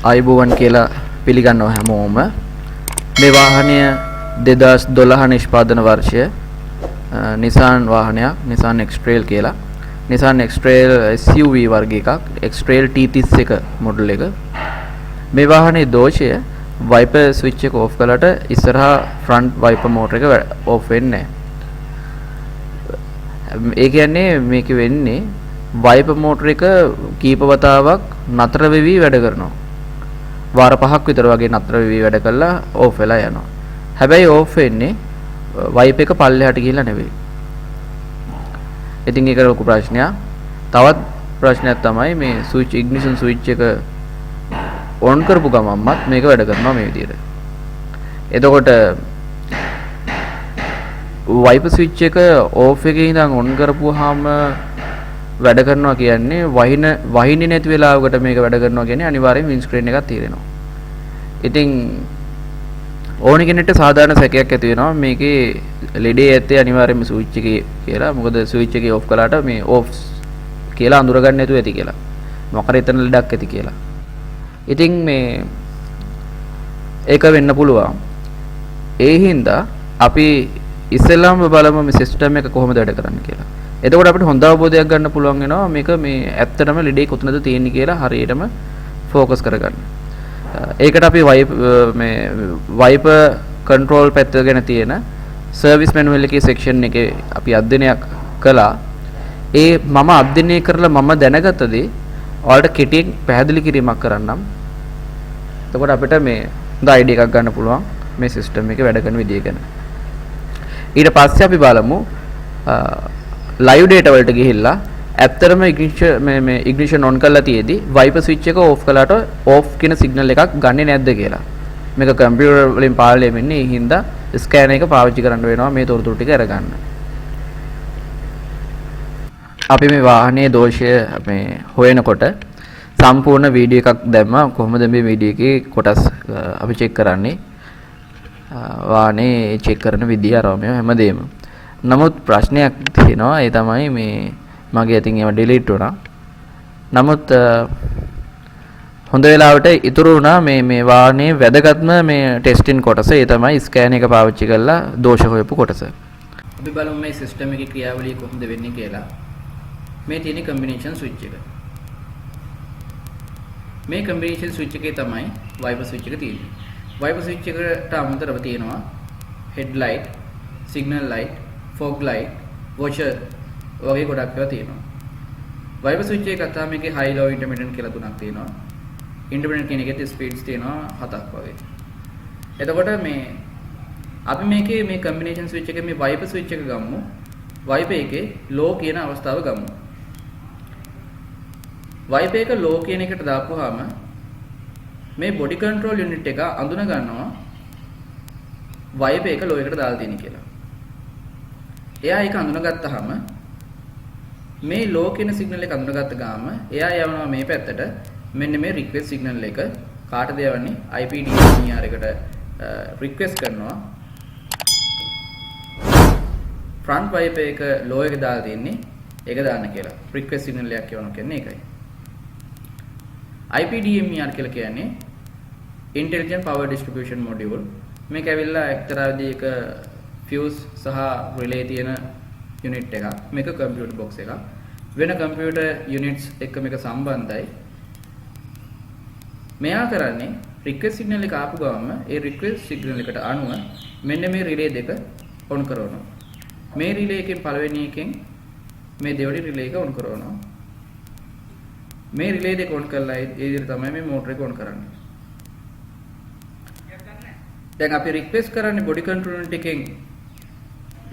ආයුබෝවන් කියලා පිළිගන්නවා හැමෝම. මේ වාහනය 2012 නිෂ්පාදන වර්ෂය Nissan වාහනයක්, Nissan X-Trail කියලා. Nissan X-Trail SUV වර්ග එකක්, X-Trail T31 මොඩල් එක. මේ වාහනේ දෝෂය wiper switch එක off කළාට ඉස්සරහා front wiper motor එක off වෙන්නේ නැහැ. ඒ කියන්නේ මේක වෙන්නේ wiper motor එක කීප වතාවක් නතර වෙවි වැඩ කරනවා. වාර 5ක් විතර වගේ නතර වෙවි වැඩ කළා off වෙලා යනවා. හැබැයි off වෙන්නේ wiper එක පල්ලෙහාට ගිහිල්ලා නෙවෙයි. ඉතින් ඒක ලොකු ප්‍රශ්නයක්. තවත් ප්‍රශ්නයක් තමයි මේ switch ignition switch එක on කරපු ගමන්මත් මේක වැඩ කරනවා මේ විදිහට. එතකොට wiper switch එක off එකේ ඉඳන් on කරපුවාම වැඩ කරනවා කියන්නේ වහින්නේ නැති වෙලාවකට මේක වැඩ කරනවා කියන්නේ අනිවාර්යෙන් windscreen එකක් తీරෙනවා. ඉතින් ඕනි කෙනෙක්ට සාධාරණ සැකයක් ඇති වෙනවා මේකේ ලෙඩේ ඇත්තේ අනිවාර්යෙන්ම ස්විච් එකේ කියලා. මොකද ස්විච් එකේ ඔෆ් කළාට මේ ඔෆ් කියලා අඳුර ගන්න නැතුව ඇති කියලා. මොකද එතන ලෙඩක් ඇති කියලා. ඉතින් මේ ඒක වෙන්න පුළුවන්. ඒ හින්දා අපි ඉස්සෙල්ලාම බලමු මේ සිස්ටම් එක කොහොමද වැඩ කරන්නේ කියලා. එතකොට අපිට හොඳ අවබෝධයක් ගන්න පුළුවන් වෙනවා මේක මේ ඇත්තටම ලෙඩේ කොතනද තියෙන්නේ කියලා හරියටම ફોકસ කරගන්න. ඒකට අපි wiper control පැත්ත ගැන තියෙන service manual එකේ section එකේ අපි අධ්‍යයනයක් කළා. ඒ මම අධ්‍යයනය කරලා මම දැනගත්ත දේ ඔයාලට කෙටියෙන් පැහැදිලි කිරීමක් කරන්නම්. එතකොට අපිට මේ හොඳ idea එකක් ගන්න පුළුවන් මේ system එකේ වැඩ කරන විදිය ගැන. ඊට පස්සේ අපි බලමු live data වලට ගිහිල්ලා ඇත්තටම ignition on කරලා තියේදී wiper switch එක off කළාට off කියන signal එකක් ගන්නෙ නැද්ද කියලා. මේක computer වලින් පාලනය වෙන්නේ. ඒ හින්දා scanner එක පාවිච්චි කරන්න වෙනවා මේ තොරතුරු ටික අරගන්න. අපි මේ වාහනේ දෝෂය මේ හොයනකොට සම්පූර්ණ වීඩියෝ එකක් දැම්මා. කොහොමද මේ වීඩියෝ එකේ කොටස් අපි චෙක් කරන්නේ. වාහනේ චෙක් කරන විදිය අරම හැමදේම. නමුත් ප්‍රශ්නයක් තියෙනවා. ඒ තමයි මේ මගේ අතින් ඒවා ඩිලීට් වුණා. නමුත් හොඳ වෙලාවට ඉතුරු වුණා මේ වාහනේ වැදගත්ම මේ ටෙස්ටින් කොටස. ඒ තමයි ස්කෑන් එක පාවිච්චි කරලා දෝෂ හොයපු කොටස. අපි බලමු මේ සිස්ටම් එකේ ක්‍රියාවලිය කොහොමද වෙන්නේ කියලා. මේ තියෙන කම්බිනේෂන් ස්විච් එක. මේ කම්බිනේෂන් ස්විච් එකේ තමයි wiper ස්විච් එක තියෙන්නේ. wiper ස්විච් එකට අමතරව තියෙනවා headlight, signal light, fog light, washer වගේ ගොඩක් ඒවා තියෙනවා. wiper switch එක ගත්තාම මේකේ high low intermittent කියලා තුනක් තියෙනවා. intermittent කියන එකේ ස්පීඩ්ස් තියෙනවා 7ක් වගේ. එතකොට මේ අපි මේකේ මේ combination switch එකේ මේ wiper switch එක ගමු. wiper එකේ low කියන අවස්ථාව ගමු. wiper එක low කියන එකට දාපුවාම මේ body control unit එක අඳුන ගන්නවා wiper එක low එකට දාලා තියෙන කියලා. එයා ඒක අඳුනගත්තාම මේ low කියන signal එක අඳුනගත්ත ගාම එයා යවනවා මේ පැත්තට. මෙන්න මේ request signal එක කාටද යවන්නේ? IPDMER එකට request කරනවා. front wiper එක low එක දාලා තින්නේ ඒක දාන්න කියලා. request signal එකක් යවනවා කියන්නේ ඒකයි. IPDMER කියලා කියන්නේ intelligent power distribution module. මේක ඇවිල්ලා එක්තරා විදිහක fuse සහ relay තියෙන unit එකක්. මේක computer box එකක්. වෙන computer units එක්ක මේක සම්බන්ධයි. මෙයා කරන්නේ request signal එක ආපු ගමන් ඒ request signal එකට අනුව මෙන්න මේ relay දෙක on කරනවා. මේ relay එකෙන් පළවෙනි එකෙන් මේ දෙවෙනි relay එක on කරනවා. මේ relay දෙක on කරලා ඒ විදිහට තමයි මේ motor එක on කරන්නේ. දැන් අපි request කරන්නේ body control unit එකෙන්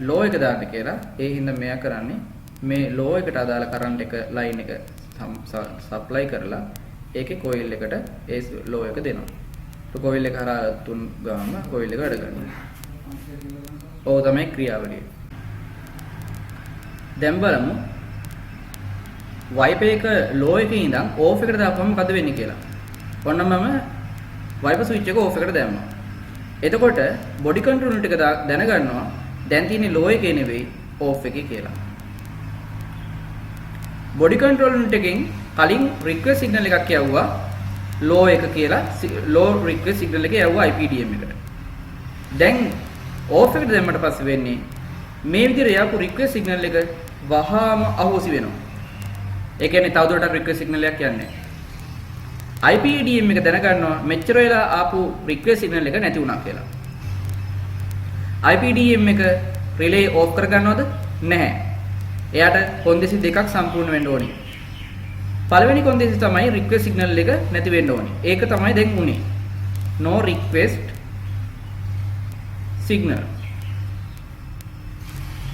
low එක දාන්න කියලා. ඒ හින්දා මෙයා කරන්නේ මේ low එකට අදාළ current එක line එක supply කරලා ඒකේ coil එකට ඒ low එක දෙනවා. તો coil එක හරහා තුන් ගාම coil එක වැඩ කරනවා. ඕක තමයි ක්‍රියාවලිය. දැන් බලමු wiper එක low එකේ ඉඳන් off එකට දාපුවම මොකද වෙන්නේ කියලා. ඔන්න මම wiper switch එක off එකට දැම්මා. එතකොට body control unit එක දැනගන්නවා දැන් තියෙන්නේ low එකේ නෙවෙයි off එකේ කියලා. body control unit එකෙන් කලින් request signal එකක් යවුවා low එක කියලා low request signal එකේ යවුවා IPDM එකට. දැන් off එකට දැම්මට පස්සේ වෙන්නේ මේ විදිහට යවපු request signal එක වහාම අහෝසි වෙනවා. ඒ කියන්නේ තවදුරටත් request signal එකක් යන්නේ නැහැ. IPDM එක දැනගන්නවා මෙච්චර වෙලා ආපු request signal එක නැති වුණා කියලා. IPDM එක relay off කරගන්නවද? නැහැ. එයාට කොන්දේසි දෙකක් සම්පූර්ණ වෙන්න ඕනේ. පළවෙනි කොන්දේසි තමයි request signal එක නැති වෙන්න ඕනේ. ඒක තමයි දැන් උනේ. no request signal.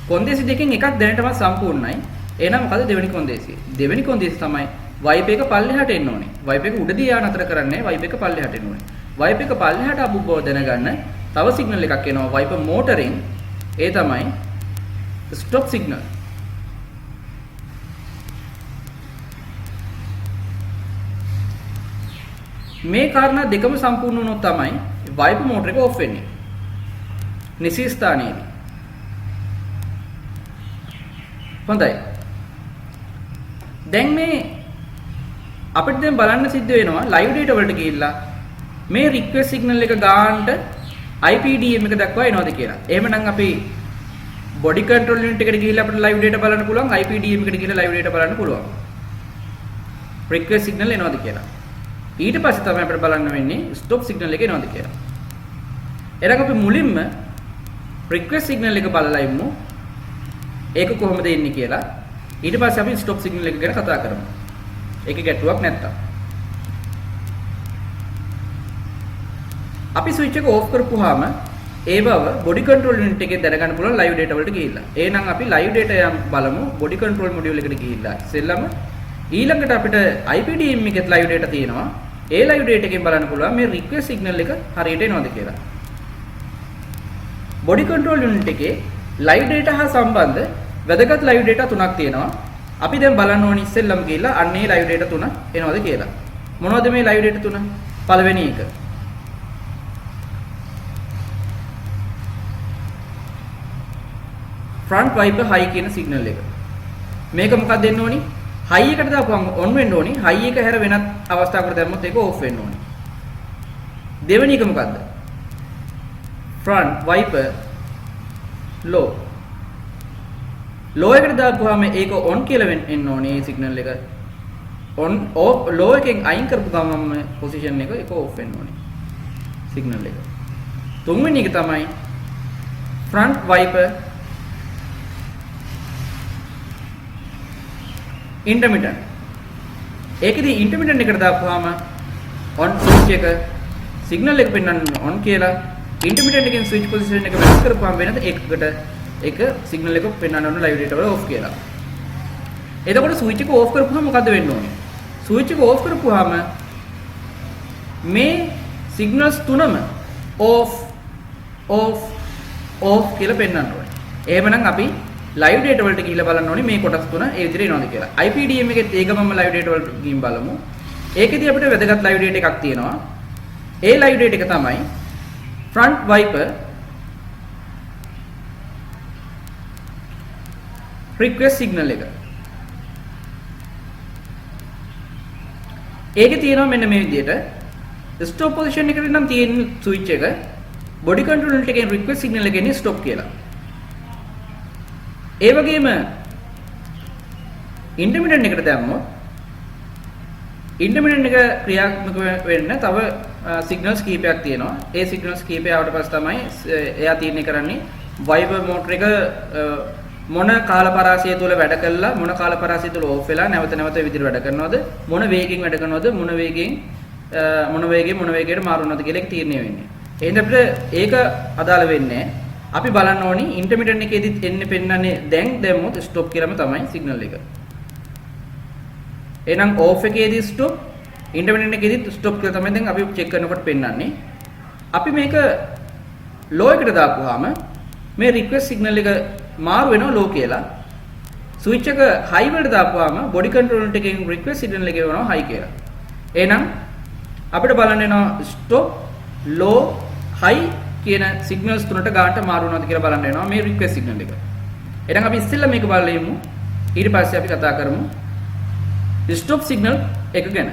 කොන්දේසි දෙකෙන් එකක් දැනටම සම්පූර්ණයි. එහෙනම් මොකද දෙවෙනි කොන්දේසිය? දෙවෙනි කොන්දේසි තමයි wipe එක පල්ලෙහාට එන්න ඕනේ. wipe එක උඩදී යා නතර කරන්නේ wipe එක පල්ලෙහාට එන්න ඕනේ. wipe එක පල්ලෙහාට ආපු බව දැනගන්න තව සිග්නල් එකක් එනවා wipe motoring. ඒ තමයි stop signal. මේ කාරණා දෙකම සම්පූර්ණ වුණොත් තමයි wipe motor එක off වෙන්නේ. නිසි ස්ථානයේදී. හොඳයි. දැන් මේ අපිට දැන් බලන්න සිද්ධ වෙනවා live data වලට ගිහිල්ලා මේ request signal එක ගන්නට IPDM එක දක්වා එනවද කියලා. එහෙමනම් අපි body control unit එකට ගිහිල්ලා අපිට live data බලන්න පුළුවන්. IPDM එකට ගිහිල්ලා live data බලන්න පුළුවන්. request signal එනවද කියලා. ඊට පස්සේ තමයි අපිට බලන්න වෙන්නේ stop signal එක එනවද කියලා. එහෙනම් අපි මුලින්ම request signal එක බලලා ඉමු. ඒක කොහොමද එන්නේ කියලා. ඊට පස්සේ අපි stop signal එක ගැන කතා කරමු. ඒකේ ගැටුවක් නැත්තම්. අපි switch එක off කරපුවාම ඒ බව body control unit එකේ දැනගන්න පුළුවන් live data වලට ගිහිල්ලා. එහෙනම් අපි live data යම් බලමු body control module එකට ගිහිල්ලා. ඉතින්ලම ඊළඟට අපිට IPDM එකේ live data තියෙනවා. ඒ live data එකෙන් බලන්න පුළුවන් මේ request signal එක හරියට එනවද කියලා. body control unit එකේ live data හා සම්බන්ධ වැදගත් live data තුනක් තියෙනවා. අපි දැන් බලන්න ඕනි ඉස්සෙල්ලම ගිහිල්ලා අන්නේ live data තුන එනවද කියලා. මොනවද මේ live data තුන? පළවෙනි එක. front wiper high කියන signal එක. මේක මොකක්ද දෙන්න ඕනි? high එකට දාපුවම on වෙන්න ඕනි. high එක හැර වෙනත් අවස්ථාවකට දැම්මොත් ඒක off වෙන්න ඕනි. දෙවෙනි එක මොකද්ද? front wiper low. low එකට දාපුවාම ඒක on කියලා එන්න ඕනේ මේ signal එක. on off low එකෙන් අයින් කරපු ගමන්ම position එක ඒක off වෙන්න ඕනේ. signal එක. තුන්වෙනි එක තමයි front wiper intermittent. ඒකෙදි intermittent එකට දාපුවාම on switch එක signal එක පෙන්වන්න on කියලා intermittent එකෙන් switch position එක වෙනස් කරපුවාම වෙනද එකකට එක signal එක පෙන්වන්න ඕන live data වල off කියලා. එතකොට switch එක off කරපුවාම මොකද වෙන්න ඕනේ? switch එක off කරපුවාම මේ signals තුනම off off off කියලා පෙන්වන්න ඕනේ. එහෙමනම් අපි live data වලට ගිහිල්ලා බලන්න ඕනේ මේ කොටස් තුන ඒ විදිහට එනවද කියලා. IPDM එකෙත් ඒකමම live data වලට ගිහින් බලමු. ඒකෙදි අපිට වැදගත් live data එකක් තියෙනවා. ඒ live data එක තමයි front wiper request signal එක. ඒකේ තියෙනවා මෙන්න මේ විදිහට stop position එකට නම් තියෙන switch එක body control unit එකෙන් request signal එක එන්නේ stop කියලා. ඒ වගේම intermittent එකට දැම්මොත් intermittent එක ක්‍රියාත්මක වෙන්න තව signals කීපයක් තියෙනවා. ඒ signals කීපය ආවට පස්සේ තමයි එයා තීරණය කරන්නේ wiper motor එක මොන කාල පරාසය තුළ වැඩ කළා මොන කාල පරාසය තුළ off වෙලා නැවත නැවත විදිහට වැඩ කරනවද මොන වේගයෙන් වැඩ කරනවද මොන වේගයෙන් මාරු වෙනවද කියලා ඒක තීරණය වෙන්නේ. එහෙනම් අපිට ඒක අදාළ වෙන්නේ අපි බලන්න ඕනි intermittent එකේදීත් එන්නේ පෙන්නන්නේ දැන් දැම්මොත් stop කියලාම තමයි signal එක. එහෙනම් off එකේදී stop intermittent එකේදීත් stop කියලා තමයි දැන් අපි check කරනකොට පෙන්නන්නේ. අපි මේක low එකට දාපුවාම මේ request signal එක මාරු වෙනවා low කියලා. switch එක high වලට දාපුවාම body control unit එකෙන් request signal එක වෙනවා high කියලා. එහෙනම් අපිට බලන්න වෙනවා stop low high කියන signals තුනට ගානට මාරු වෙනවද කියලා බලන්න වෙනවා මේ request signal එක. එහෙනම් අපි ඉස්සෙල්ලා මේක බලලා ඉමු. ඊට පස්සේ අපි කතා කරමු stop signal එක ගැන.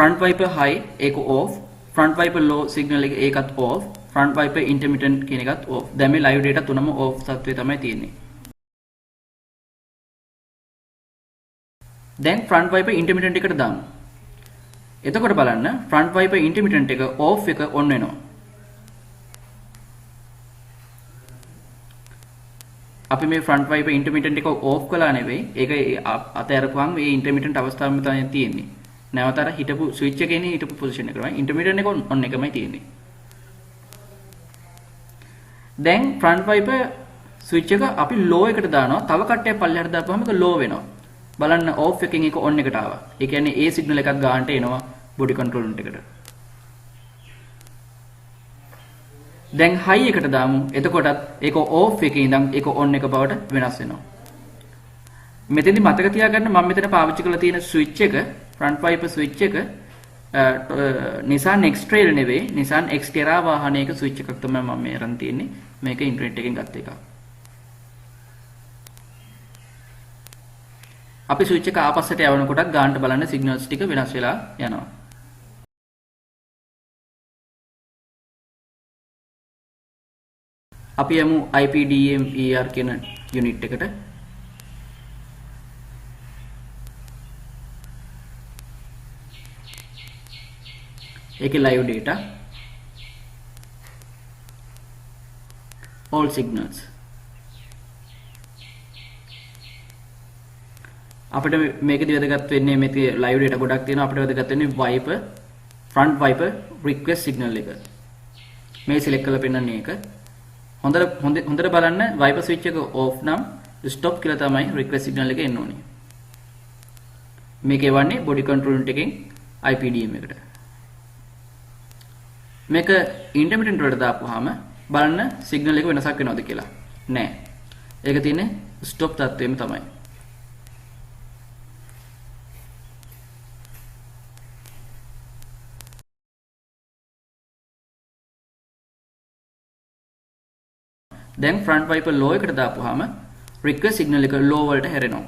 front wiper high ඒක off, front wiper low signal එක ඒකත් off, front wiper intermittent කියන එකත් off. දැන් මේ live data තුනම off තත්ත්වයේ තමයි තියෙන්නේ. දැන් front wiper intermittent එකට දාමු. එතකොට බලන්න front wiper intermittent එක off එක on වෙනවා. අපි මේ front wiper intermittent එක off කළා නෙවෙයි. ඒක අතහැරපුවාම මේ intermittent අවස්ථාවෙම තමයි තියෙන්නේ. නැවත අර හිටපු switch එකේ ඉන්නේ හිටපු position එක තමයි. intermittent එක on එකමයි තියෙන්නේ. දැන් front wiper switch එක අපි low එකට දානවා. තව කට්ටයක් පල්ලෙහාට දාපුවාම ඒක low වෙනවා. බලන්න off එකකින් ඒක on එකට ආවා. ඒ කියන්නේ A signal එකක් ගන්නට එනවා body control unit එකට. දැන් high එකට දාමු. එතකොටත් ඒක off එකේ ඉඳන් ඒක on එක බවට වෙනස් වෙනවා. මෙතෙන්දි මතක තියාගන්න මම මෙතන පාවිච්චි කරලා තියෙන switch එක front wiper switch එක Nissan X-Trail නෙවෙයි Nissan Xterra වාහනයක switch එකක් තමයි මම මේ අරන් තියෙන්නේ. මේක ඉන්ටර්නෙට් එකෙන් ගත්ත එකක්. අපි switch එක ආපස්සට යවනකොටත් ගන්නට බලන්න signals ටික වෙනස් වෙලා යනවා. අපි යමු IPDM ER කියන unit එකට. ඒකේ live data all signals අපිට මේකදී වැදගත් වෙන්නේ මේකේ live data ගොඩක් තියෙනවා අපිට වැදගත් වෙන්නේ wiper front wiper request signal එක මේ select කරලා පෙන්නන්නේ ඒක හොඳට බලන්න wiper switch එක off නම් stop කියලා තමයි request signal එක එන්න ඕනේ මේක එවන්නේ body control unit එකෙන් IPDM එකට මේක intermittent වලට දාපුවාම බලන්න signal එක වෙනසක් වෙනවද කියලා නෑ ඒක තියෙන්නේ stop තත්ත්වෙම තමයි දැන් front wiper low එකට දාපුවාම request signal එක low වලට හැරෙනවා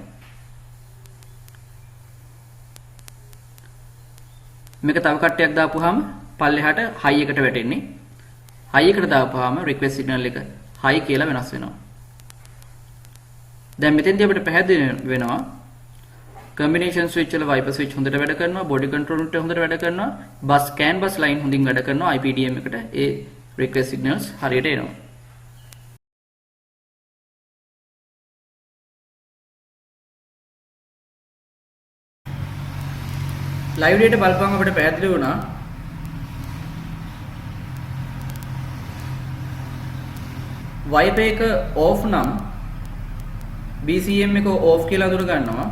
මේක තව කට්ටයක් දාපුවාම පල්ලෙහාට high එකට වැටෙන්නේ high එකට දාපුවාම request signal එක high කියලා වෙනස් වෙනවා දැන් මෙතෙන්දී අපිට පැහැදිලි වෙනවා combination switch වල wiper switch හොඳට වැඩ කරනවා body control unit හොඳට වැඩ කරනවා bus CAN bus line හොඳින් වැඩ කරනවා IPDM එකට ඒ request signals හරියට එනවා live data බලපුවම අපිට පැහැදිලි වුණා wiper එක off නම් BCM එක off කියලා අඳුර ගන්නවා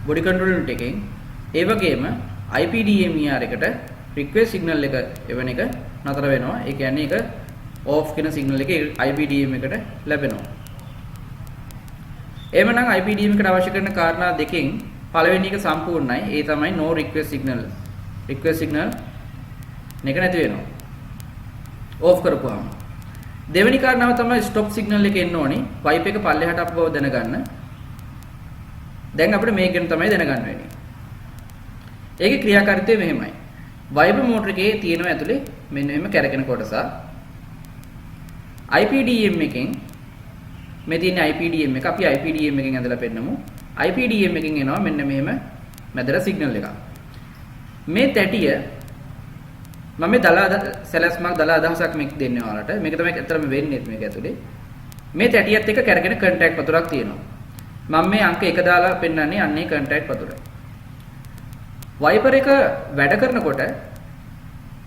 body control unit එකෙන් ඒ වගේම IPDM ER එකට request signal එක එවන එක නතර වෙනවා ඒ කියන්නේ ඒක off කියන signal එක IPDM එකට ලැබෙනවා එහෙමනම් IPDM එකට අවශ්‍ය කරන කාරණා දෙකෙන් පළවෙනි එක සම්පූර්ණයි ඒ තමයි no request signal එක නැති වෙනවා off කරපුවාම දෙවෙනි කාරණාව තමයි stop signal එක එන්න ඕනේ wipe එක පල්ලෙහාට අපව දැනගන්න දැන් අපිට මේක ගැන තමයි දැනගන්න වෙන්නේ ඒකේ ක්‍රියාකාරීත්වය මෙහෙමයි wiper motor එකේ තියෙනවා ඇතුලේ මෙන්න මෙහෙම කැරකෙන කොටස IPDM එකෙන් මේ තියෙන IPDM එක අපි IPDM එකෙන් ඇදලා පෙන්නමු IPDM එකෙන් එනවා මෙන්න මෙහෙම මැදට සිග්නල් එකක්. මේ තැටිය මම මේ සැලැස්මක් දලා අදහසක් මේක දෙන්නේ ඔයාලට. මේක තමයි ඇත්තටම වෙන්නේ මේක ඇතුලේ. මේ තැටියත් එක්ක කැරගෙන කන්ටැක්ට් පතුරක් තියෙනවා. මම මේ අංක 1 දාලා පෙන්නන්නේ අන්නේ කන්ටැක්ට් පතුර. වයිපර් එක වැඩ කරනකොට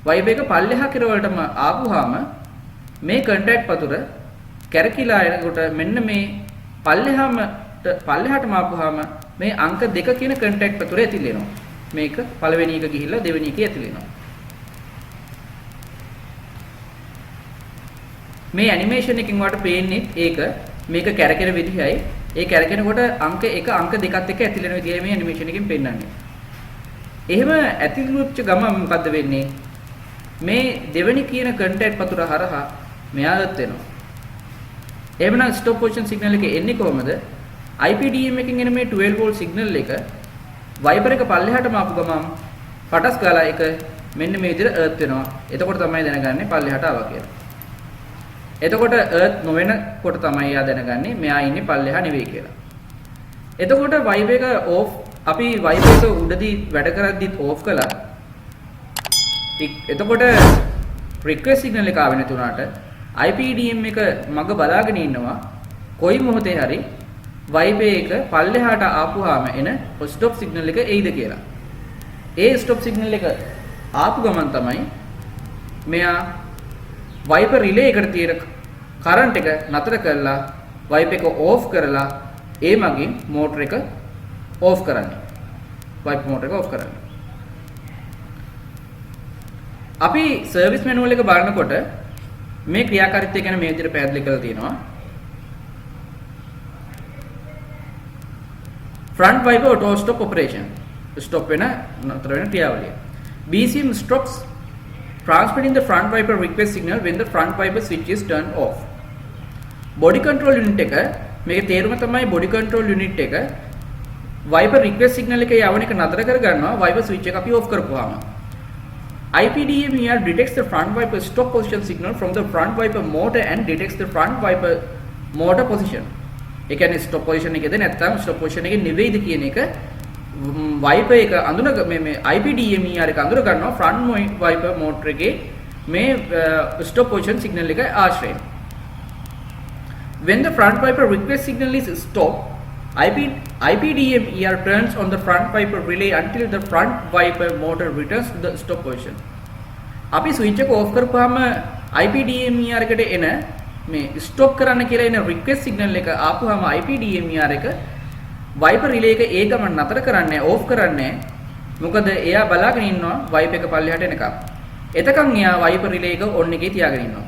වයිපර් එක පල්ලෙහා කෙරවලටම ආපුවාම මේ කන්ටැක්ට් පතුර කැරකිලා එනකොට මෙන්න මේ පල්ලෙහාටම ආපුවාම මේ අංක 2 කියන කන්ටැක්ට් පතුර ඇතිලෙනවා. මේක පළවෙනි එක ගිහිල්ලා දෙවෙනි එකේ ඇතිලෙනවා. මේ ඇනිමේෂන් එකකින් වට පේන්නේ ඒක මේක කැරකෙන විදිහයි. ඒ කැරකෙනකොට අංක 1 අංක 2ත් එක්ක ඇතිලෙන විදිහයි මේ ඇනිමේෂන් එකකින් පෙන්නන්නේ. එහෙම ඇතිලුච්ච ගමන් මොකද්ද වෙන්නේ? මේ දෙවෙනි කියන කන්ටැක්ට් පතුර හරහා මෙයාට වෙනවා. එහෙමනම් ස්ටොප් පොසිෂන් සිග්නල් එක එන්නේ කොහමද? IPDM එකකින් එන මේ 12 වෝල්ට් සිග්නල් එක වයිපර් එක පල්ලෙහාටම ආපු ගමන් පටස් ගාලා ඒක මෙන්න මේ විදිහට earth වෙනවා. එතකොට තමයි දැනගන්නේ පල්ලෙහාට ආවා කියලා. එතකොට earth නොවෙනකොට තමයි යා දැනගන්නේ මෙයා ඉන්නේ පල්ලෙහා නෙවෙයි කියලා. එතකොට vibe එක off අපි vibe එක උඩදී වැඩ කරද්දිත් off කළා. එතකොට request signal එක ආවෙ නැතුණාට IPDM එක මග බලාගෙන ඉන්නවා කොයි මොහොතේ හරි vibe එක පල්ලෙහාට ආපුවාම එන stop signal එක එයිද කියලා. ඒ stop signal එක ආපු ගමන් තමයි මෙයා vibe relay එකට තියෙන current එක නතර කරලා vibe එක off කරලා ඒ මගින් motor එක off කරන්නේ. vibe motor එක off කරන්නේ. අපි service manual එක බලනකොට මේ ක්‍රියාකාරීත්වය ගැන මේ විදිහට පැහැදිලි කරලා තියෙනවා. front wiper auto stop operation. stop වෙන නතර වෙන ක්‍රියාවලිය. BCM stops transmitting the front wiper request signal when the front wiper switch is turned off. body control unit එක මේකේ තේරුම තමයි body control unit එක wiper request signal එක යවන එක නතර කර ගන්නවා wiper switch එක අපි off කරපුවාම. IPDM here detects the front wiper stop position signal from the front wiper motor and detects the front wiper motor position. ඒ කියන්නේ stop position එකේද නැත්නම් stop position එකේ නෙවෙයිද කියන එක wiper එක අඳුන මේ IPDM here එක අඳුර ගන්නවා front wiper motor එකේ මේ stop position signal එක ආශ්‍රයෙන්. When the front wiper request signal is stopped, IPDM ER turns on the front wiper relay until the front wiper motor returns to the stop position. අපි switch එක off කරපුවාම IPDM ER එකට එන මේ stop කරන්න කියලා එන request signal එක ආපුවාම IPDM ER එක wiper relay එක ඒ ගමන් නතර කරන්නේ off කරන්නේ. මොකද එයා බලාගෙන ඉන්නවා wiper එක පල්ලෙහාට එනකම්. එතකන් එයා wiper relay එක on එකේ තියාගෙන ඉන්නවා.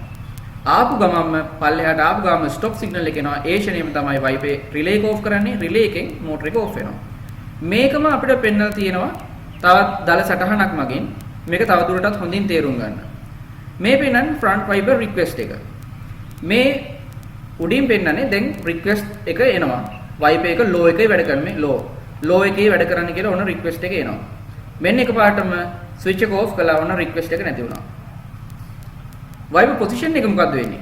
ආපු ගමන්ම පල්ලෙහාට ආපු ගමන් stop signal එක එනවා. ඒ ෂණයෙම තමයි wiper relay එක off කරන්නේ. relay එකෙන් motor එක off වෙනවා. මේකම අපිට පෙන්වලා තියෙනවා තවත් දල සටහනක් මගින් මේක තවදුරටත් හොඳින් තේරුම් ගන්න. මේ පෙන්වන්නේ front wiper request එක. මේ උඩින් පෙන්වන්නේ දැන් request එක එනවා. wiper එක low එකේ වැඩ කරන්නේ low එකේ වැඩ කරන්න කියලා ඔන්න request එක එනවා. මෙන්න එකපාරටම switch එක off කළා ඔන්න request එක නැති වුණා. wiper position එක මොකද්ද වෙන්නේ?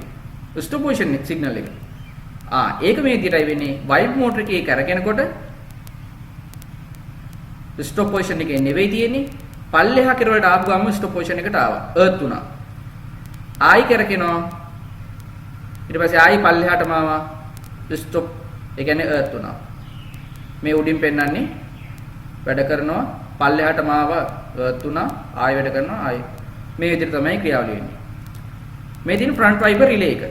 stop position signal එක. ඒක මේ විදිහටයි වෙන්නේ. wiper motor එකේ කරගෙනකොට stop position එකේ නෙවෙයි තියෙන්නේ. පල්ලෙහා කෙරවලට ආපු ගමන් stop position එකට ආවා. earth උනා. ආයි කරගෙනවා. ඊට පස්සේ ආයි පල්ලෙහාටම ආවා. stop ඒ කියන්නේ earth උනා. මේ උඩින් පෙන්වන්නේ වැඩ කරනවා පල්ලෙහාටම ආවා earth උනා ආයි වැඩ කරනවා ආයි. මේ විදිහට තමයි ක්‍රියාවලිය වෙන්නේ. මේ දින front wiper relay එක.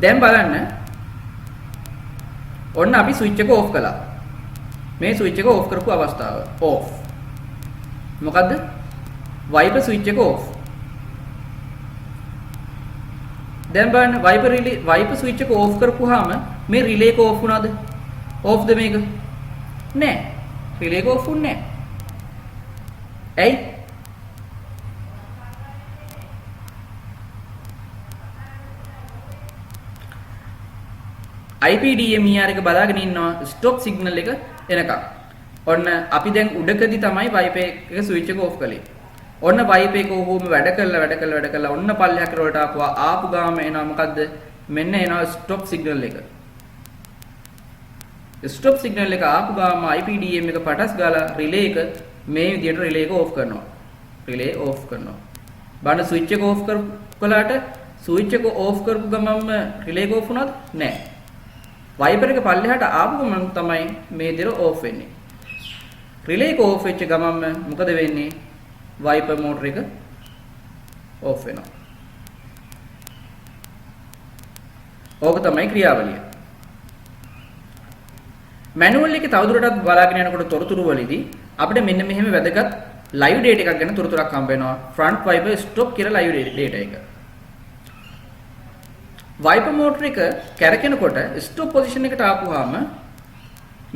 දැන් බලන්න ඔන්න අපි switch එක off කළා. මේ switch එක off කරපු අවස්ථාව off. මොකද්ද? wiper switch එක off. දැන් බලන්න wiper switch එක off කරපුවාම මේ relay එක off වුණාද? off ද මේක? නෑ. relay එක off වුණේ නෑ. ඇයි? IPDM ER එක බලාගෙන ඉන්නවා stop signal එක එනකම්. ඔන්න අපි දැන් උඩකදී තමයි wiper එක switch එක off කළේ. ඔන්න wiper එක කොහොම වැඩ කළා ඔන්න පල්ලෙහා කරවලට ආපු ගාම එනවා මොකද්ද? මෙන්න එනවා stop signal එක. stop signal එක ආපු ගාම IPDM එක පටස් ගාලා relay එක මේ විදිහට relay එක off කරනවා. relay off කරනවා. බලන්න switch එක off කළාට switch එක off කරපු ගමන්ම relay එක off වුණාද? නෑ. wiper එක පල්ලෙහාට ආපු ගමන් තමයි මේ විදිහට off වෙන්නේ. relay එක off වෙච්ච ගමන්ම මොකද වෙන්නේ? wiper motor එක off වෙනවා. ඕක තමයි ක්‍රියාවලිය. manual එකේ තවදුරටත් බලාගෙන යනකොට තොරතුරු වලදී අපිට මෙන්න මෙහෙම වැදගත් live data එකක් ගැන තොරතුරක් හම්බ වෙනවා. front wiper stop කියලා live data එක. wiper motor එක කැරකෙනකොට stop position එකට ආපුවාම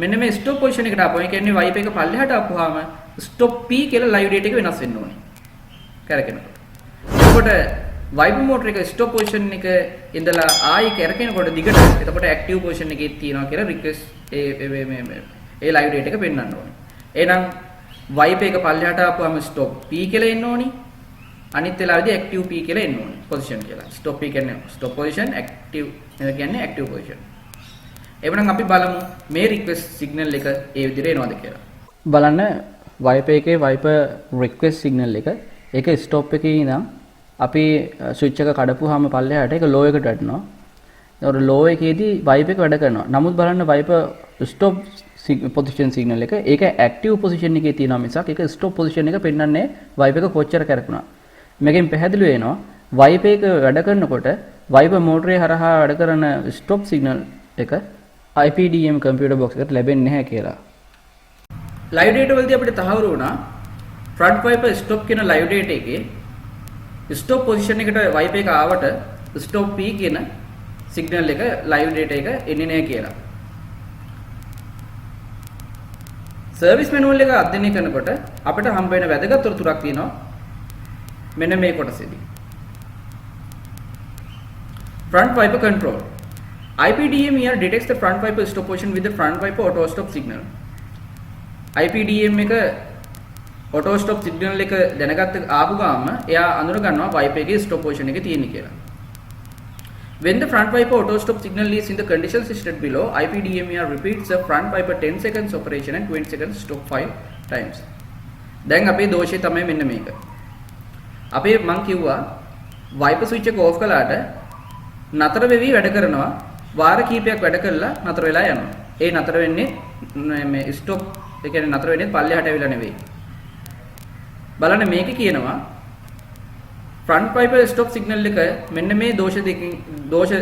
මෙන්න මේ stop position එකට ආපුවා. ඒ කියන්නේ wiper එක පල්ලෙහාට ආපුවාම stop P කියලා live data එක වෙනස් වෙන්න ඕනේ. කැරකෙනකොට. එතකොට wiper motor එක stop position එක ඉඳලා ආයි කැරකෙනකොට දිගට එතකොට active position එකේ තියෙනවා කියලා request මේ ඒ live date එක පෙන්වන්න ඕනේ. එහෙනම් wipe එක පල්ලෙහාට ආපුවම stop P කියලා එන්න ඕනේ. අනිත් වෙලාවේදී active P කියලා එන්න ඕනේ. position කියලා. stop P කියන්නේ stop position, active කියන්නේ active position. එවනම් අපි බලමු මේ request signal එක ඒ විදිහට එනවද කියලා. බලන්න wipe එකේ wipe request signal එක ඒක stop එකේ ඉඳන් අපි switch එක කඩපුවාම පල්ලෙහාට ඒක low එකට වැටෙනවා. ඒතකොට low එකේදී wipe එක වැඩ කරනවා. නමුත් බලන්න wipe stop position signal එක ඒක active position එකේ තියෙනවා මිසක් ඒක stop position එක පෙන්වන්නේ wipe එක කොච්චර කරකුණා. මේකෙන් පැහැදිලි වෙනවා wipe එක වැඩ කරනකොට wipe motor හරහා වැඩ කරන stop signal එක IPDM computer box එකට ලැබෙන්නේ නැහැ කියලා. live data වලදී අපිට තහවුරු වුණා front wiper stop කියන live data එකේ stop position එකට wipe එක ආවට stop P කියන signal එක live data එක එන්නේ නැහැ කියලා. service manual එක අධ්‍යයනය කරනකොට අපිට හම්බ වෙන වැදගත් තොරතුරක් තියෙනවා මෙන්න මේ කොටසේදී. front wiper control. IPDM here detects the front wiper stop position with the front wiper auto stop signal. IPDM එක auto stop signal එක දැනගත්ත ආපු ගාම එයා අඳුර ගන්නවා wiper එකේ stop position එකේ තියෙන්නේ කියලා. When the front wiper auto stop signal is in the conditions listed below, IPDM here repeats the front wiper 10 seconds operation and 20 seconds stop 5 times. දැන් අපේ දෝෂය තමයි මෙන්න මේක. අපේ මං කිව්වා wiper switch එක off කළාට නතර වෙවි වැඩ කරනවා වාර කීපයක් වැඩ කළා නතර වෙලා යනවා. ඒ නතර වෙන්නේ මේ stop ඒ කියන්නේ නතර වෙන්නේ පල්ලෙහාට ඇවිල්ලා නෙවෙයි. බලන්න මේක කියනවා front wiper stop signal එක මෙන්න මේ දෝෂ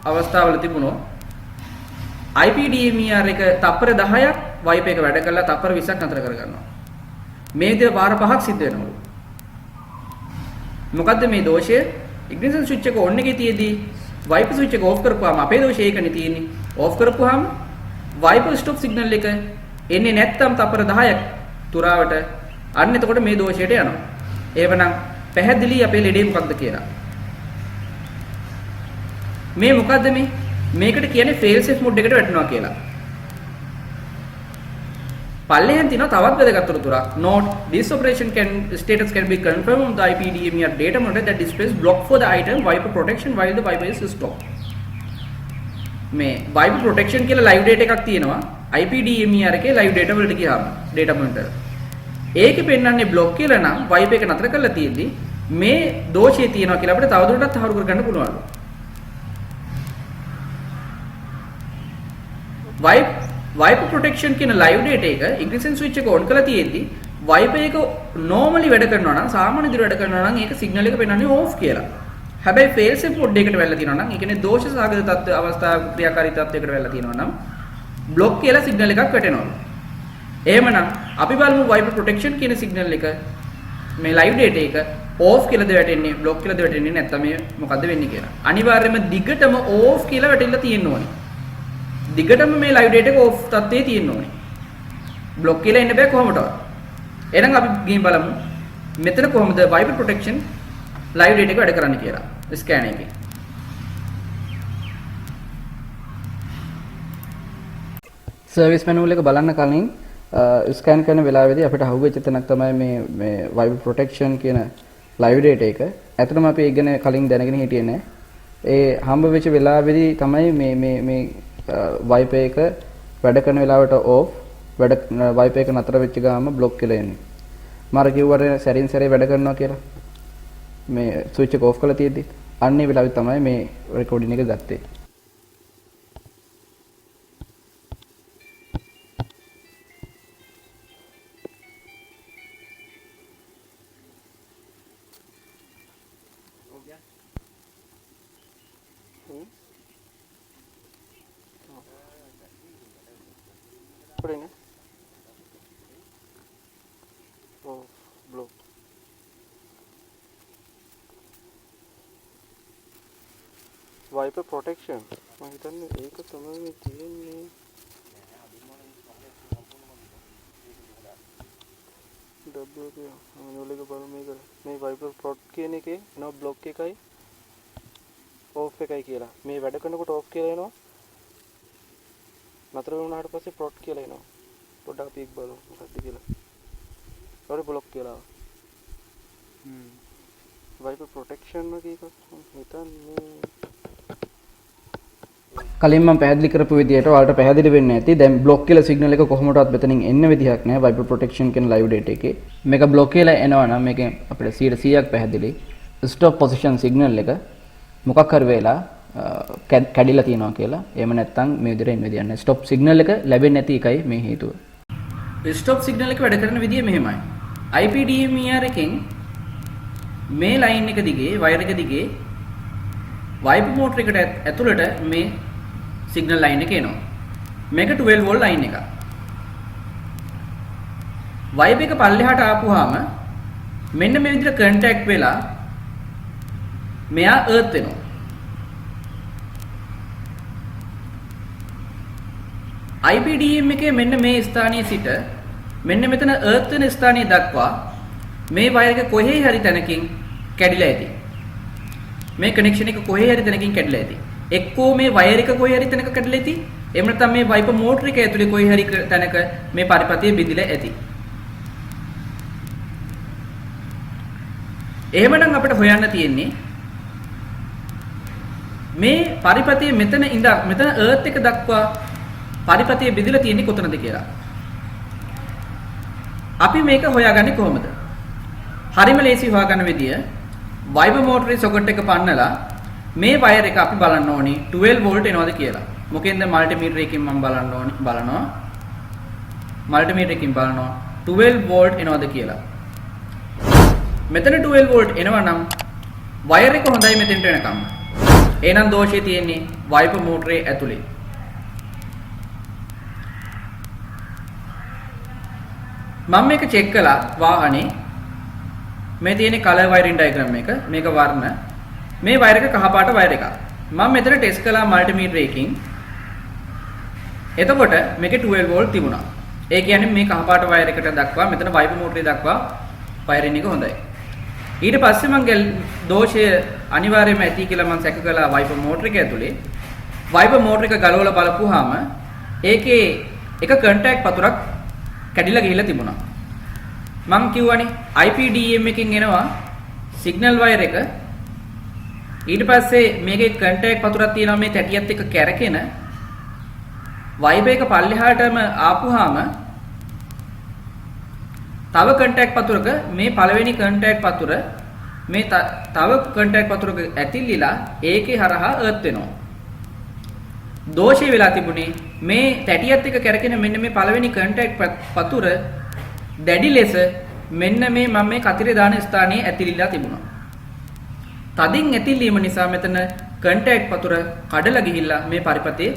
අවස්ථාවල තිබුණොත් IPDMER එක තප්පර 10ක් wiper එක වැඩ කරලා තප්පර 20ක් නතර කර ගන්නවා. මේ විදිහ වාර 5ක් සිද්ධ වෙනවලු. මොකද්ද මේ දෝෂය? ignition switch එක on එකේ තියේදී wiper switch එක off කරපුවාම අපේ දෝෂය ඒකනේ තියෙන්නේ. off කරපුවාම wiper stop signal එක එන්නේ නැත්තම් තප්පර 10ක් තුරාවට අන්න එතකොට මේ දෝෂයට යනවා. එහෙමනම් පැහැදිලි අපේ ලෙඩේ මොකක්ද කියලා. මේ මොකද්ද මේ? මේකට කියන්නේ fail safe mode එකට වැටෙනවා කියලා. පල්ලෙහෙන් තියෙනවා තවත් වැදගත් තොරතුරක්. Note this operation status can be confirmed on the IPDMER data monitor that displays block for the item wiper protection while the wiper is stopped. මේ wiper protection කියලා live data එකක් තියෙනවා. IPDMER එකේ live data වලට ගියාම data monitor. ඒකේ පෙන්වන්නේ block කියලා නම් wiper එක නතර කරලා තියෙද්දි මේ දෝෂය තියෙනවා කියලා අපිට තවදුරටත් තහවුරු කරගන්න පුළුවන්. wiper protection කියන live data එක ignition switch එක on කරලා තියෙද්දි wiper එක normally වැඩ කරනවා නම් සාමාන්‍ය විදිහට වැඩ කරනවා නම් ඒක signal එක පෙන්වන්නේ off කියලා. හැබැයි fail safe mode එකකට වැල්ලා තියෙනවා නම් ඒ කියන්නේ දෝෂ සහගත තත්ත්ව අවස්ථාව ක්‍රියාකාරී තත්ත්වයකට වැල්ලා තියෙනවා නම් block කියලා signal එකක් වැටෙනවා. එහෙමනම් අපි බලමු wiper protection කියන signal එක මේ live data එක off කියලාද වැටෙන්නේ block කියලාද වැටෙන්නේ නැත්නම් මේ මොකද්ද වෙන්නේ කියලා. අනිවාර්යයෙන්ම දිගටම off කියලා වැටෙලා තියෙන්න ඕනේ. දිගටම මේ live data එක off තත්ත්වයේ තියෙන්න ඕනේ. block කියලා එන්න බෑ කොහොමදවත්. එහෙනම් අපි ගිහින් බලමු මෙතන කොහොමද wiper protection live data එක වැඩ කරන්නේ කියලා. scan එකේ. service manual එක බලන්න කලින් ස්කෑන් කරන වෙලාවේදී අපිට අහුවෙච්ච තැනක් තමයි මේ wiper protection කියන live data එක. ඇත්තටම අපි ඒක ගැන කලින් දැනගෙන හිටියේ නෑ. ඒ හම්බ වෙච්ච වෙලාවේදී තමයි මේ wiper එක වැඩ කරන වෙලාවට off wiper එක නතර වෙච්ච ගාම block කියලා එන්නේ. මාර කිව්වට සැරින් සැරේ වැඩ කරනවා කියලා. මේ switch එක off කරලා තියෙද්දි අන්නේ වෙලාවෙ තමයි මේ recording එක ගත්තේ. wiper protection මම හිතන්නේ ඒක තමයි මේ තියෙන්නේ WP manual එක බලමු මේක මේ wiper prot කියන එකේ එනවා block එකයි off එකයි කියලා මේ වැඩ කරනකොට off කියලා එනවා නතර වුණාට පස්සේ prot කියලා එනවා පොඩ්ඩක් අපි බලමු මොකක්ද කියලා. ඔර බ්ලොක් කියලා. Viper protection වගේ එකක් හිතන්නේ. කලින් මම පැහැදිලි කරපු විදිහට ඔයාලට පැහැදිලි වෙන්නේ නැති. දැන් බ්ලොක් කියලා සිග්නල් එක කොහොමදවත් මෙතනින් එන්න විදිහක් නැහැ Viper protection කියන live data එකේ. මේක බ්ලොක් කියලා එනවා නම් මේකෙන් අපිට 100%ක් පැහැදිලි. stop position signal එක මොකක් හරි වෙලා කැඩිලා තියෙනවා කියලා. එහෙම නැත්නම් මේ විදිහට එන්න විදියක් නැහැ. stop signal එක ලැබෙන්නේ නැති එකයි මේ හේතුව. stop signal එක වැඩ කරන විදිය මෙහෙමයි. IPDMER එකෙන් මේ ලයින් එක දිගේ වයර් එක දිගේ Viper motor එකට ඇතුළට මේ සිග්නල් ලයින් එක එනවා. මේක 12 වෝල්ට් ලයින් එකක්. Viper එක පල්ලෙහාට ආපුවාම මෙන්න මේ විදිහට කන්ටැක්ට් වෙලා මෙයා earth වෙනවා. IPDM එකේ මෙන්න මේ ස්ථානයේ සිට මෙන්න මෙතන earth වෙන ස්ථානය දක්වා මේ වයර් එක කොහේ හරි තැනකින් කැඩිලා ඇති. මේ කනෙක්ෂන් එක කොහේ හරි තැනකින් කැඩිලා ඇති. එක්කෝ මේ වයර් එක කොහේ හරි තැනක කැඩිලා ඇති. එහෙම නැත්නම් මේ Viper motor එක ඇතුලේ කොහේ හරි තැනක මේ පරිපථය බිඳිලා ඇති. එහෙමනම් අපිට හොයන්න තියෙන්නේ මේ පරිපථයේ මෙතන ඉඳන් මෙතන earth එක දක්වා පරිපථය බෙදලා තියෙන්නේ කොතනද කියලා. අපි මේක හොයාගන්නේ කොහොමද? හරිම ලේසි හොයාගන්න විදිය Viper motor socket එක පන්නලා මේ වයර් එක අපි බලන්න ඕනි 12 volt එනවද කියලා. මොකෙන්ද මල්ටිමීටර් එකකින් මම බලනවා. මල්ටිමීටර් එකකින් බලනවා 12 volt එනවද කියලා. මෙතන 12 volt එනවා නම් වයර් එක හොඳයි මෙතෙන්ට එනකම්. එහෙනම් දෝෂය තියෙන්නේ Viper motor ඇතුලේ. මම මේක චෙක් කළා වාහනේ. මේ තියෙන්නේ color wiring diagram එක. මේක වර්ණ. මේ වයර් එක කහ පාට වයර් එකක්. මම මෙතන ටෙස්ට් කළා මල්ටිමීටර් එකකින්. එතකොට මේකේ 12 volt තිබුණා. ඒ කියන්නේ මේ කහ පාට වයර් එකට දක්වා මෙතන Viper motor දක්වා වයරින් එක හොඳයි. ඊට පස්සේ මම දෝෂය අනිවාර්යයෙන්ම ඇති කියලා මම සැක කළා Viper motor එක ඇතුලේ. Viper motor එක ගලවලා බලපුවාම ඒකේ එක කන්ටැක්ට් පතුරක් කැඩිලා ගිහිල්ලා තිබුණා. මම කිව්වනේ IPDM එකකින් එනවා සිග්නල් වයර් එක. ඊට පස්සේ මේකේ කන්ටැක්ට් පතුරක් තියෙනවා මේ තැටියත් එක්ක කැරකෙන. Viper එක පල්ලෙහාටම ආපුවාම තව කන්ටැක්ට් පතුරක මේ පළවෙනි කන්ටැක්ට් පතුර මේ තව කන්ටැක්ට් පතුරක ඇතිල්ලිලා ඒකේ හරහා earth වෙනවා. දෝෂය වෙලා තිබුණේ මේ තැටියත් එක්ක කැරකෙන මෙන්න මේ පළවෙනි කන්ටැක්ට් පතුර දැඩි ලෙස මෙන්න මේ මම මේ කතිරේ දාන ස්ථානයේ ඇතිලිලා තිබුණා. තදින් ඇතිලීම නිසා මෙතන කන්ටැක්ට් පතුර කඩලා ගිහිල්ලා මේ පරිපතේ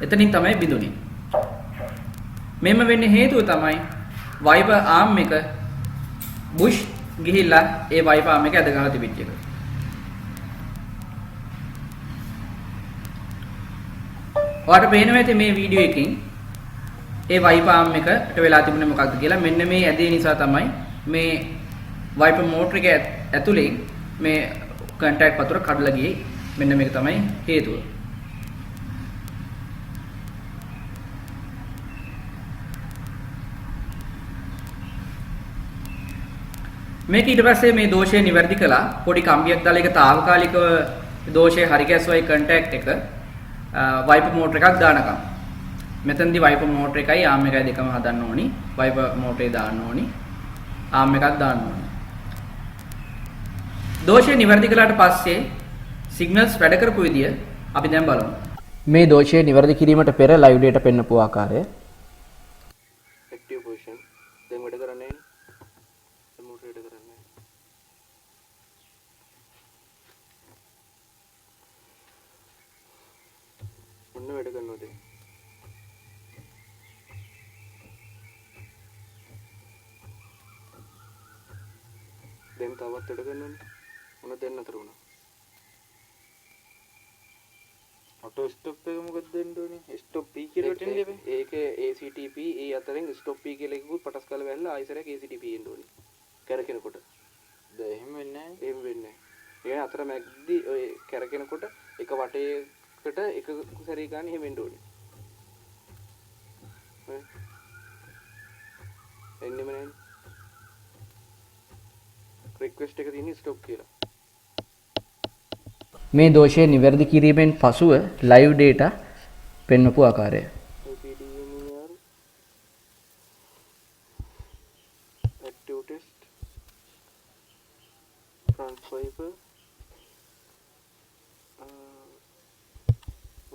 එතනින් තමයි බිඳුනේ. මෙන්න වෙන්නේ හේතුව තමයි Viper arm එක bush ගිහිල්ලා ඒ Viper arm එක ඇද ගහලා තිබිච්ච එක. ඔයාලට පේනවා ඇති මේ වීඩියෝ එකකින් ඒ Viper arm එකට වෙලා තිබුණේ මොකක්ද කියලා. මෙන්න මේ ඇදේ නිසා තමයි මේ Viper motor එක ඇතුලේ මේ කන්ටැක්ට් පතුර කඩලා ගියේ. මෙන්න මේක තමයි හේතුව. මේක ඊට පස්සේ මේ දෝෂය නිවැරදි කළා. පොඩි කම්බියක් දාලා ඒක తాවකාලිකව දෝෂය හරි ගැස්සුවයි කන්ටැක්ට් එක Viper motor එකක් දානකම්. මෙතනදී Viper motor එකයි arm එකයි දෙකම හදන්න ඕනි. Viper motor එක දාන්න ඕනි. arm එකක් දාන්න ඕනි. දෝෂය නිවැරදි කළාට පස්සේ signals වැඩ කරපු විදිය අපි දැන් බලමු. මේ දෝෂය නිවැරදි කිරීමට පෙර live data පෙන්වපු ආකාරය. active position දැන් වැඩ කරන්නේ motor වැඩ කරන්නේ. ඔන්න වැඩ කරනවා දැන්. දැන් තවත් වැඩ කරනවනේ. මොන දෙන්න අතර වුණා. ඔටෝ ස්ටොප් එක මොකද දෙන්න ඕනේ? ස්ටොප් P කියලා දෙන්න ඉබේ. ඒක ACTP ඒ අතරින් ස්ටොප් P කියලා එකකුත් පටස් කරලා වැල්ලා ආයිසරයක් ACTP එන්න ඕනේ. කැරකෙනකොට. දැන් එහෙම වෙන්නේ නැහැ. එහෙම වෙන්නේ නැහැ. ඒ අතර මැද්දි ඔය කැරකෙනකොට එක වටේකට එක සැරේ ගන්න එහෙම වෙන්න ඕනේ. රික්වෙස්ට් එක තියෙන්නේ ස්ටොප් කියලා. මේ දෝෂය නිවැරදි කිරීමෙන් පසුව ලයිව් ඩේටා පෙන්වපු ආකාරය. IPDMER active test front wiper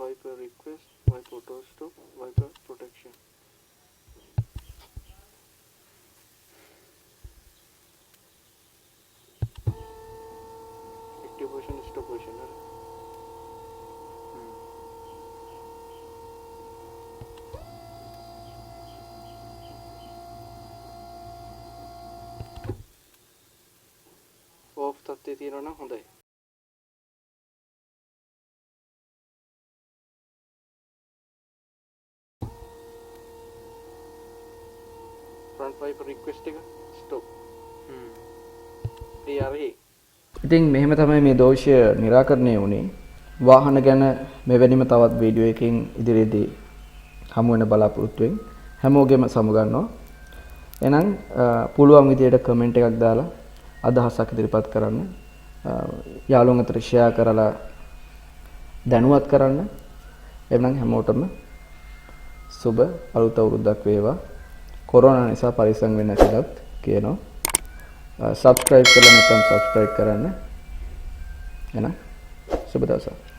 wiper request wiper auto stop wiper protection. active version stop version है. off තත්ත්වයේ තියෙනවා නම් හොඳයි. front wiper request එක stop. DRA. ඉතින් මෙහෙම තමයි මේ දෝෂය निराකරණය වුණේ. වාහන ගැන මෙවැනිම තවත් වීඩියෝ එකකින් ඉදිරියේදී හමු වෙන බලාපොරොත්තු වෙමින් හැමෝගෙම සමුගන්නවා. එහෙනම් පුළුවන් විදියට කමෙන්ට් එකක් දාලා අදහසක් ඉදිරිපත් කරන්න. යාළුවන් අතර ෂෙයා කරලා දැනුවත් කරන්න. එවනම් හැමෝටම සුබ අලුත් අවුරුද්දක් වේවා. කොරෝනා නිසා පරිස්සම් වෙන්න කියලාත් කියනවා. subscribe කරලා නැත්නම් subscribe කරන්න. එහෙනම් සුබ දවසක්.